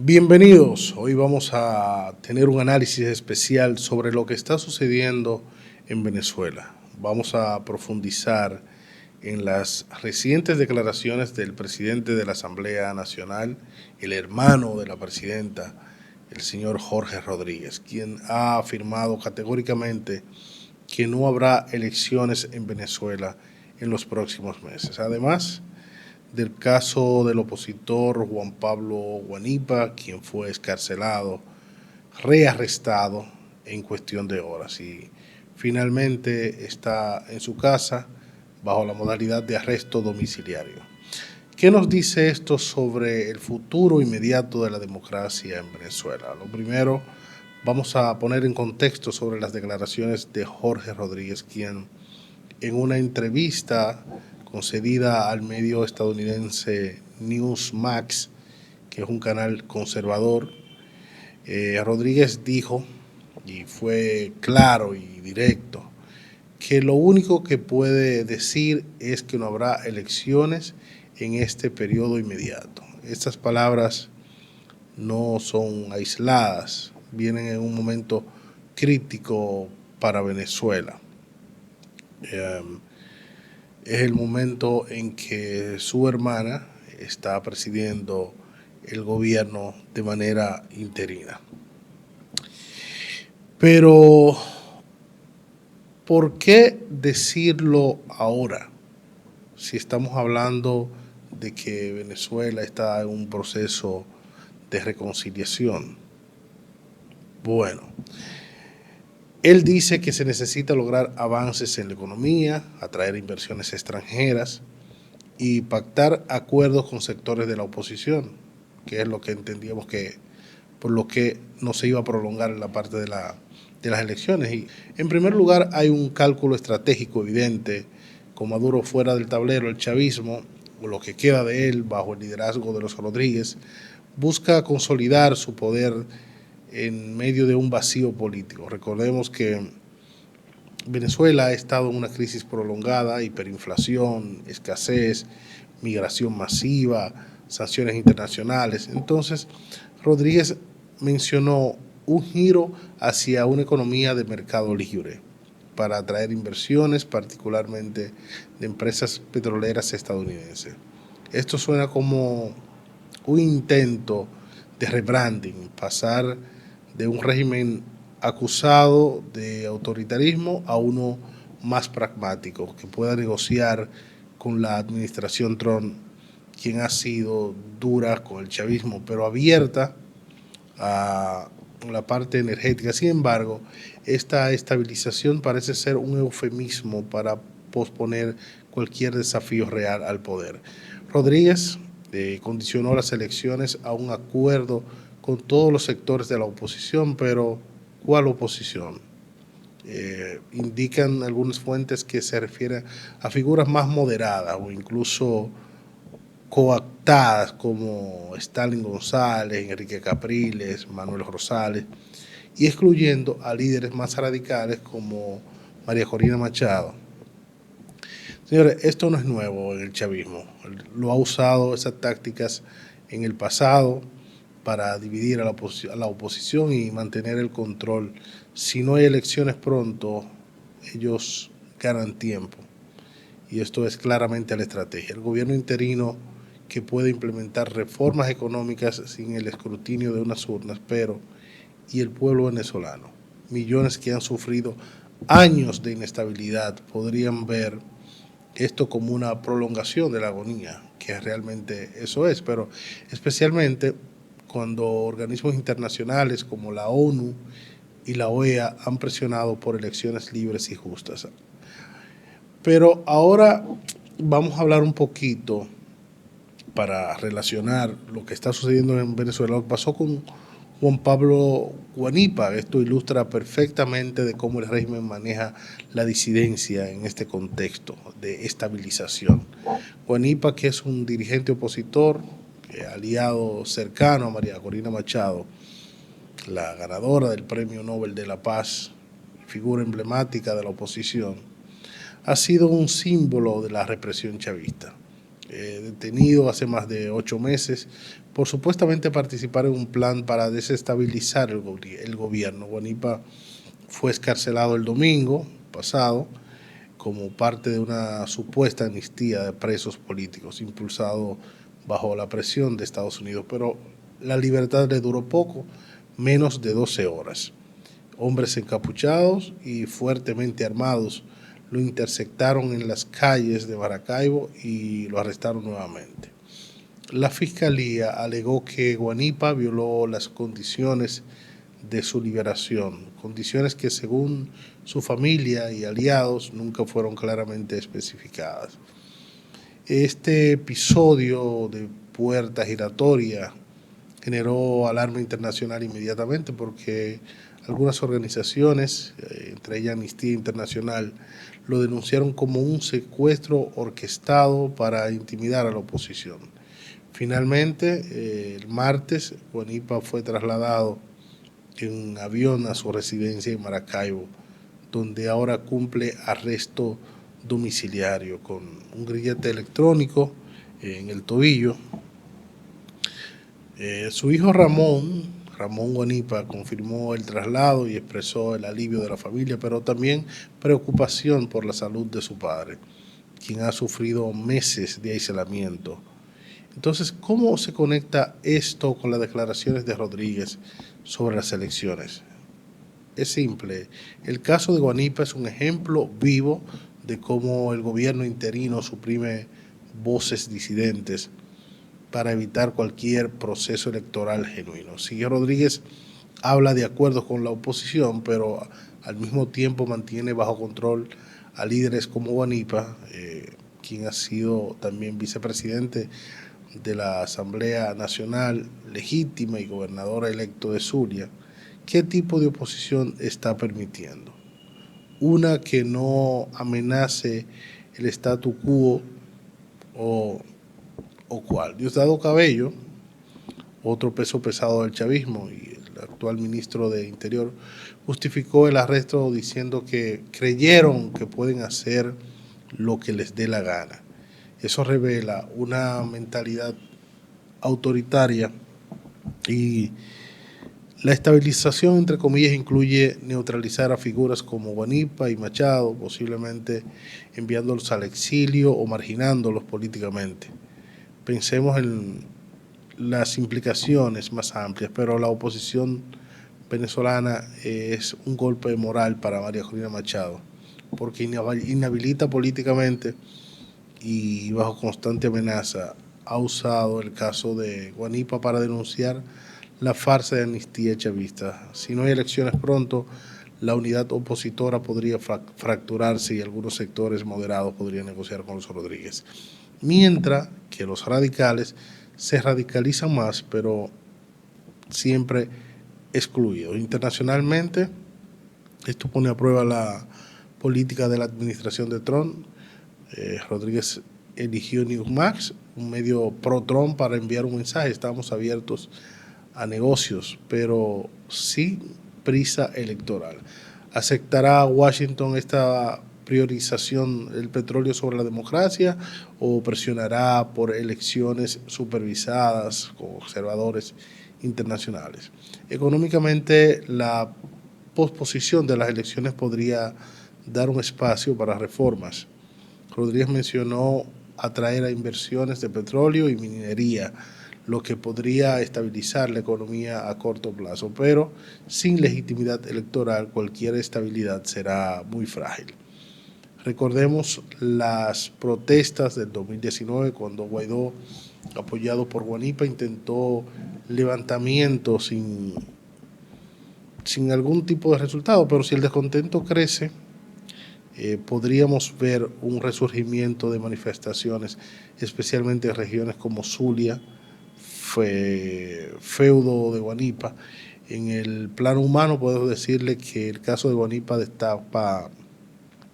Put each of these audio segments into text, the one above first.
Bienvenidos, hoy vamos a tener un análisis especial sobre lo que está sucediendo en Venezuela. Vamos a profundizar en las recientes declaraciones del presidente de la Asamblea Nacional, el hermano de la presidenta, el señor Jorge Rodríguez, quien ha afirmado categóricamente que no habrá elecciones en Venezuela en los próximos meses. Además del caso del opositor Juan Pablo Guanipa, quien fue excarcelado, rearrestado en cuestión de horas y finalmente está en su casa bajo la modalidad de arresto domiciliario. ¿Qué nos dice esto sobre el futuro inmediato de la democracia en Venezuela? Lo primero, vamos a poner en contexto sobre las declaraciones de Jorge Rodríguez, quien en una entrevista concedida al medio estadounidense Newsmax, que es un canal conservador, Rodríguez dijo, y fue claro y directo, que lo único que puede decir es que no habrá elecciones en este periodo inmediato. Estas palabras no son aisladas, vienen en un momento crítico para Venezuela. Es el momento en que su hermana está presidiendo el gobierno de manera interina. Pero, ¿por qué decirlo ahora? Si estamos hablando de que Venezuela está en un proceso de reconciliación. Bueno, él dice que se necesita lograr avances en la economía, atraer inversiones extranjeras y pactar acuerdos con sectores de la oposición, que es lo que entendíamos que por lo que no se iba a prolongar en la parte de las elecciones. Y en primer lugar hay un cálculo estratégico evidente, con Maduro fuera del tablero, el chavismo, o lo que queda de él bajo el liderazgo de los Rodríguez, busca consolidar su poder en medio de un vacío político. Recordemos que Venezuela ha estado en una crisis prolongada, hiperinflación, escasez, migración masiva, sanciones internacionales. Entonces, Rodríguez mencionó un giro hacia una economía de mercado libre para atraer inversiones, particularmente de empresas petroleras estadounidenses. Esto suena como un intento de rebranding, pasar de un régimen acusado de autoritarismo a uno más pragmático, que pueda negociar con la administración Trump, quien ha sido dura con el chavismo, pero abierta a la parte energética. Sin embargo, esta estabilización parece ser un eufemismo para posponer cualquier desafío real al poder. Rodríguez condicionó las elecciones a un acuerdo con todos los sectores de la oposición, pero ¿cuál oposición? Indican algunas fuentes que se refieren a figuras más moderadas o incluso coaptadas como Stalin González, Enrique Capriles, Manuel Rosales, y excluyendo a líderes más radicales como María Corina Machado. Señores, esto no es nuevo en el chavismo. Lo ha usado esas tácticas en el pasado para dividir a la oposición y mantener el control. Si no hay elecciones pronto, ellos ganan tiempo. Y esto es claramente la estrategia. El gobierno interino que puede implementar reformas económicas sin el escrutinio de unas urnas, pero ¿y el pueblo venezolano? Millones que han sufrido años de inestabilidad podrían ver esto como una prolongación de la agonía, que realmente eso es, pero especialmente cuando organismos internacionales como la ONU y la OEA han presionado por elecciones libres y justas. Pero ahora vamos a hablar un poquito para relacionar lo que está sucediendo en Venezuela, lo que pasó con Juan Pablo Guanipa. Esto ilustra perfectamente de cómo el régimen maneja la disidencia en este contexto de estabilización. Guanipa, que es un dirigente opositor, aliado cercano a María Corina Machado, la ganadora del Premio Nobel de la Paz, figura emblemática de la oposición, ha sido un símbolo de la represión chavista. detenido hace más de 8 meses por supuestamente participar en un plan para desestabilizar el gobierno. Guanipa fue escarcelado el domingo pasado como parte de una supuesta amnistía de presos políticos impulsado bajo la presión de Estados Unidos, pero la libertad le duró poco, menos de 12 horas. Hombres encapuchados y fuertemente armados lo interceptaron en las calles de Maracaibo y lo arrestaron nuevamente. La fiscalía alegó que Guanipa violó las condiciones de su liberación, condiciones que según su familia y aliados nunca fueron claramente especificadas. Este episodio de puerta giratoria generó alarma internacional inmediatamente porque algunas organizaciones, entre ellas Amnistía Internacional, lo denunciaron como un secuestro orquestado para intimidar a la oposición. Finalmente, el martes, Guanipa fue trasladado en avión a su residencia en Maracaibo, donde ahora cumple arresto domiciliario con un grillete electrónico en el tobillo. Su hijo Ramón Guanipa, confirmó el traslado y expresó el alivio de la familia, pero también preocupación por la salud de su padre, quien ha sufrido meses de aislamiento. Entonces, ¿cómo se conecta esto con las declaraciones de Rodríguez sobre las elecciones? Es simple. El caso de Guanipa es un ejemplo vivo de cómo el gobierno interino suprime voces disidentes para evitar cualquier proceso electoral genuino. Si Rodríguez habla de acuerdos con la oposición, pero al mismo tiempo mantiene bajo control a líderes como Guanipa, quien ha sido también vicepresidente de la Asamblea Nacional legítima y gobernador electo de Zulia. ¿Qué tipo de oposición está permitiendo? Una que no amenace el statu quo o, o cuál. Diosdado Cabello, otro peso pesado del chavismo y el actual ministro de Interior, justificó el arresto diciendo que creyeron que pueden hacer lo que les dé la gana. Eso revela una mentalidad autoritaria y la estabilización, entre comillas, incluye neutralizar a figuras como Guanipa y Machado, posiblemente enviándolos al exilio o marginándolos políticamente. Pensemos en las implicaciones más amplias, pero la oposición venezolana es un golpe de moral para María Corina Machado, porque inhabilita políticamente y bajo constante amenaza ha usado el caso de Guanipa para denunciar la farsa de amnistía chavista. Si no hay elecciones pronto, la unidad opositora podría fracturarse y algunos sectores moderados podrían negociar con los Rodríguez. Mientras que los radicales se radicalizan más, pero siempre excluidos. Internacionalmente, esto pone a prueba la política de la administración de Trump. Rodríguez eligió Newsmax, un medio pro-Trump, para enviar un mensaje. Estamos abiertos a negocios, pero sin prisa electoral. ¿Aceptará Washington esta priorización del petróleo sobre la democracia o presionará por elecciones supervisadas con observadores internacionales? Económicamente, la posposición de las elecciones podría dar un espacio para reformas. Rodríguez mencionó atraer a inversiones de petróleo y minería, lo que podría estabilizar la economía a corto plazo, pero sin legitimidad electoral cualquier estabilidad será muy frágil. Recordemos las protestas del 2019 cuando Guaidó, apoyado por Guanipa, intentó levantamientos sin algún tipo de resultado, pero si el descontento crece, podríamos ver un resurgimiento de manifestaciones, especialmente en regiones como Zulia, feudo de Guanipa. En el plano humano podemos decirle que el caso de Guanipa destapa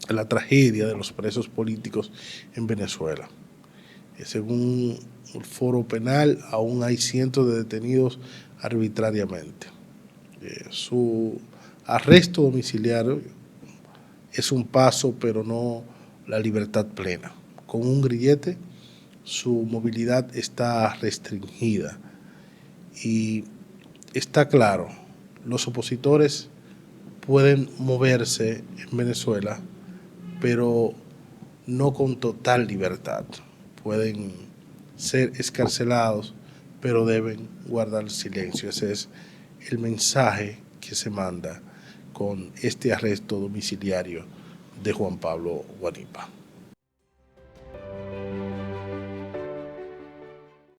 la tragedia de los presos políticos en Venezuela. Según el foro penal, aún hay cientos de detenidos arbitrariamente. Su arresto domiciliario es un paso, pero no la libertad plena. Con un grillete su movilidad está restringida. Y está claro, los opositores pueden moverse en Venezuela, pero no con total libertad. Pueden ser escarcelados, pero deben guardar silencio. Ese es el mensaje que se manda con este arresto domiciliario de Juan Pablo Guanipa.